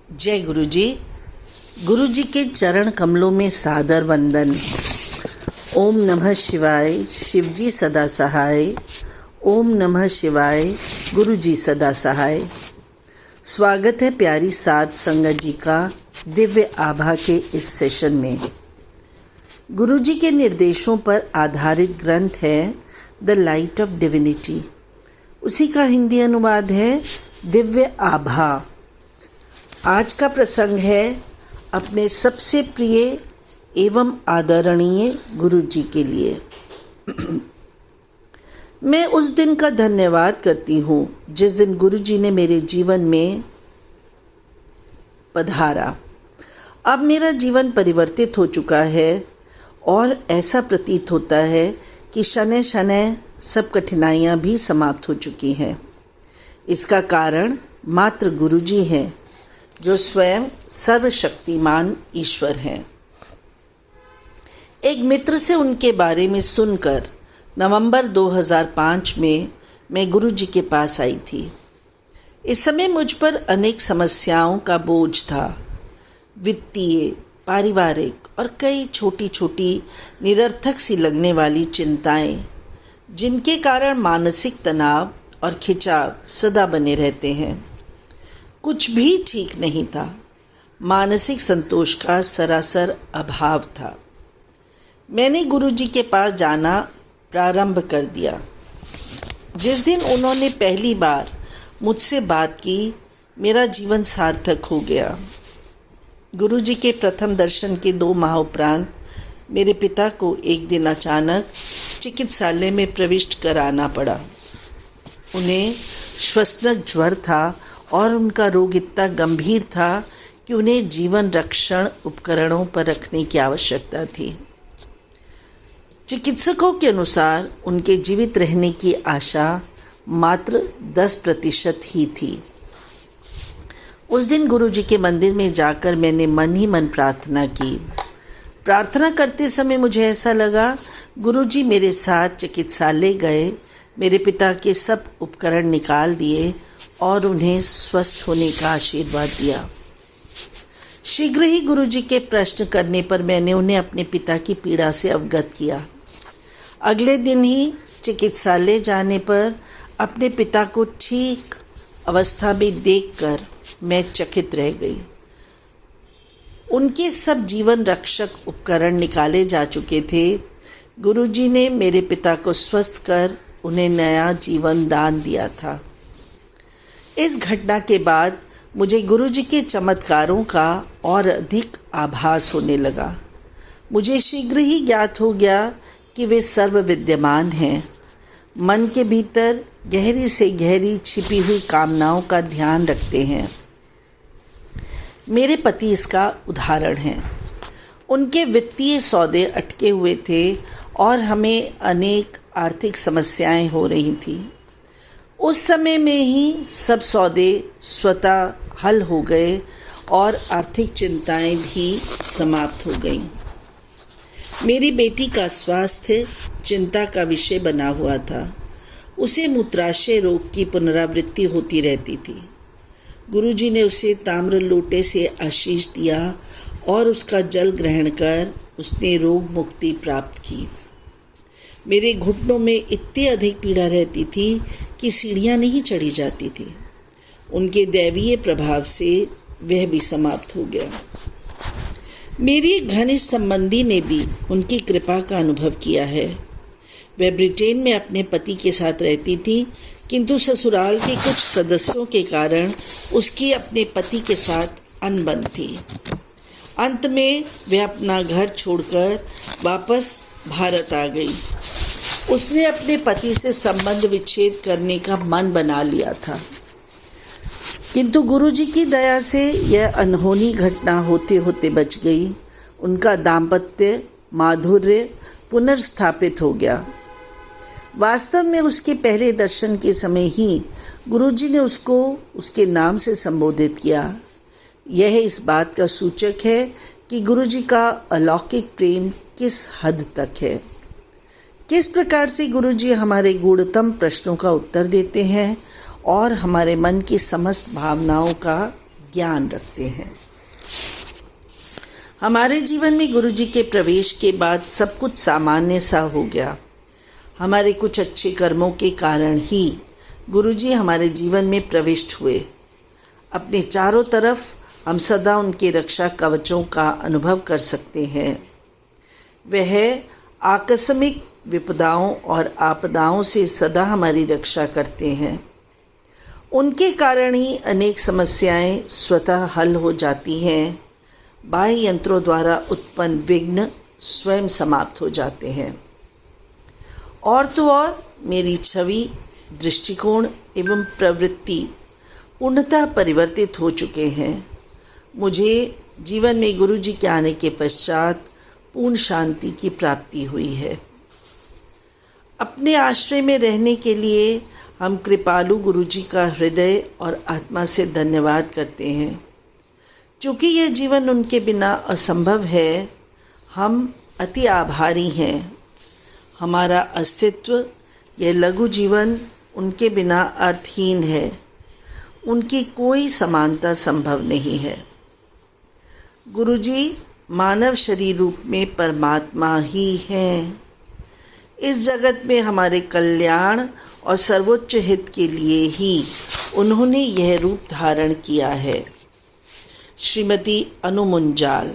जय गुरु जी। गुरु जी के चरण कमलों में सादर वंदन। ओम नमः शिवाय, शिव जी सदा सहाय। ओम नमः शिवाय, गुरु जी सदा सहाय। स्वागत है प्यारी साध संगत जी का दिव्य आभा के इस सेशन में। गुरु जी के निर्देशों पर आधारित ग्रंथ है द लाइट ऑफ डिविनिटी। उसी का हिंदी अनुवाद है दिव्य आभा। आज का प्रसंग है अपने सबसे प्रिय एवं आदरणीय गुरु जी के लिए। मैं उस दिन का धन्यवाद करती हूँ जिस दिन गुरु जी ने मेरे जीवन में पधारा। अब मेरा जीवन परिवर्तित हो चुका है और ऐसा प्रतीत होता है कि शनै शनै सब कठिनाइयाँ भी समाप्त हो चुकी हैं। इसका कारण मात्र गुरु जी हैं, जो स्वयं सर्वशक्तिमान ईश्वर हैं। एक मित्र से उनके बारे में सुनकर नवंबर 2005 में मैं गुरु जी के पास आई थी। इस समय मुझ पर अनेक समस्याओं का बोझ था, वित्तीय, पारिवारिक और कई छोटी छोटी निरर्थक सी लगने वाली चिंताएं, जिनके कारण मानसिक तनाव और खिंचाव सदा बने रहते हैं। कुछ भी ठीक नहीं था। मानसिक संतोष का सरासर अभाव था। मैंने गुरु जी के पास जाना प्रारंभ कर दिया। जिस दिन उन्होंने पहली बार मुझसे बात की, मेरा जीवन सार्थक हो गया। गुरु जी के प्रथम दर्शन के 2 माह उपरांत मेरे पिता को एक दिन अचानक चिकित्सालय में प्रविष्ट कराना पड़ा। उन्हें श्वसनक ज्वर था और उनका रोग इतना गंभीर था कि उन्हें जीवन रक्षण उपकरणों पर रखने की आवश्यकता थी। चिकित्सकों के अनुसार उनके जीवित रहने की आशा मात्र 10% ही थी। उस दिन गुरु जी के मंदिर में जाकर मैंने मन ही मन प्रार्थना की। प्रार्थना करते समय मुझे ऐसा लगा गुरु जी मेरे साथ चिकित्सालय गए, मेरे पिता के सब उपकरण निकाल दिए और उन्हें स्वस्थ होने का आशीर्वाद दिया। शीघ्र ही गुरु जी के प्रश्न करने पर मैंने उन्हें अपने पिता की पीड़ा से अवगत किया। अगले दिन ही चिकित्सालय जाने पर अपने पिता को ठीक अवस्था में देखकर मैं चकित रह गई। उनके सब जीवन रक्षक उपकरण निकाले जा चुके थे। गुरु जी ने मेरे पिता को स्वस्थ कर उन्हें नया जीवन दान दिया था। इस घटना के बाद मुझे गुरु जी के चमत्कारों का और अधिक आभास होने लगा। मुझे शीघ्र ही ज्ञात हो गया कि वे सर्व विद्यमान हैं। मन के भीतर गहरी से गहरी छिपी हुई कामनाओं का ध्यान रखते हैं। मेरे पति इसका उदाहरण हैं। उनके वित्तीय सौदे अटके हुए थे और हमें अनेक आर्थिक समस्याएं हो रही थी। उस समय में ही सब सौदे स्वतः हल हो गए और आर्थिक चिंताएं भी समाप्त हो गईं। मेरी बेटी का स्वास्थ्य चिंता का विषय बना हुआ था। उसे मूत्राशय रोग की पुनरावृत्ति होती रहती थी। गुरुजी ने उसे ताम्र लोटे से आशीष दिया और उसका जल ग्रहण कर उसने रोग मुक्ति प्राप्त की। मेरे घुटनों में इतनी अधिक पीड़ा रहती थी कि सीढ़ियाँ नहीं चढ़ी जाती थी। उनके दैवीय प्रभाव से वह भी समाप्त हो गया। मेरी एक घनिष्ठ संबंधी ने भी उनकी कृपा का अनुभव किया है। वह ब्रिटेन में अपने पति के साथ रहती थी, किंतु ससुराल के कुछ सदस्यों के कारण उसकी अपने पति के साथ अनबन थी। अंत में वह अपना घर छोड़कर वापस भारत आ गई। उसने अपने पति से संबंध विच्छेद करने का मन बना लिया था, किंतु गुरु जी की दया से यह अनहोनी घटना होते होते बच गई। उनका दाम्पत्य माधुर्य पुनर्स्थापित हो गया। वास्तव में उसके पहले दर्शन के समय ही गुरु जी ने उसको उसके नाम से संबोधित किया। यह इस बात का सूचक है कि गुरु जी का अलौकिक प्रेम किस हद तक है। किस प्रकार से गुरु जी हमारे गूढ़तम प्रश्नों का उत्तर देते हैं और हमारे मन की समस्त भावनाओं का ज्ञान रखते हैं। हमारे जीवन में गुरुजी के प्रवेश के बाद सब कुछ सामान्य सा हो गया। हमारे कुछ अच्छे कर्मों के कारण ही गुरुजी हमारे जीवन में प्रविष्ट हुए। अपने चारों तरफ हम सदा उनके रक्षा कवचों का अनुभव कर सकते हैं। वह आकस्मिक विपदाओं और आपदाओं से सदा हमारी रक्षा करते हैं। उनके कारण ही अनेक समस्याएं स्वतः हल हो जाती हैं। बाह्य यंत्रों द्वारा उत्पन्न विघ्न स्वयं समाप्त हो जाते हैं। और तो और मेरी छवि, दृष्टिकोण एवं प्रवृत्ति पूर्णतः परिवर्तित हो चुके हैं। मुझे जीवन में गुरुजी के आने के पश्चात पूर्ण शांति की प्राप्ति हुई है। अपने आश्रय में रहने के लिए हम कृपालु गुरुजी का हृदय और आत्मा से धन्यवाद करते हैं। चूँकि यह जीवन उनके बिना असंभव है, हम अति आभारी हैं। हमारा अस्तित्व, यह लघु जीवन उनके बिना अर्थहीन है। उनकी कोई समानता संभव नहीं है। गुरुजी मानव शरीर रूप में परमात्मा ही हैं। इस जगत में हमारे कल्याण और सर्वोच्च हित के लिए ही उन्होंने यह रूप धारण किया है। श्रीमती अनु मुंजाल।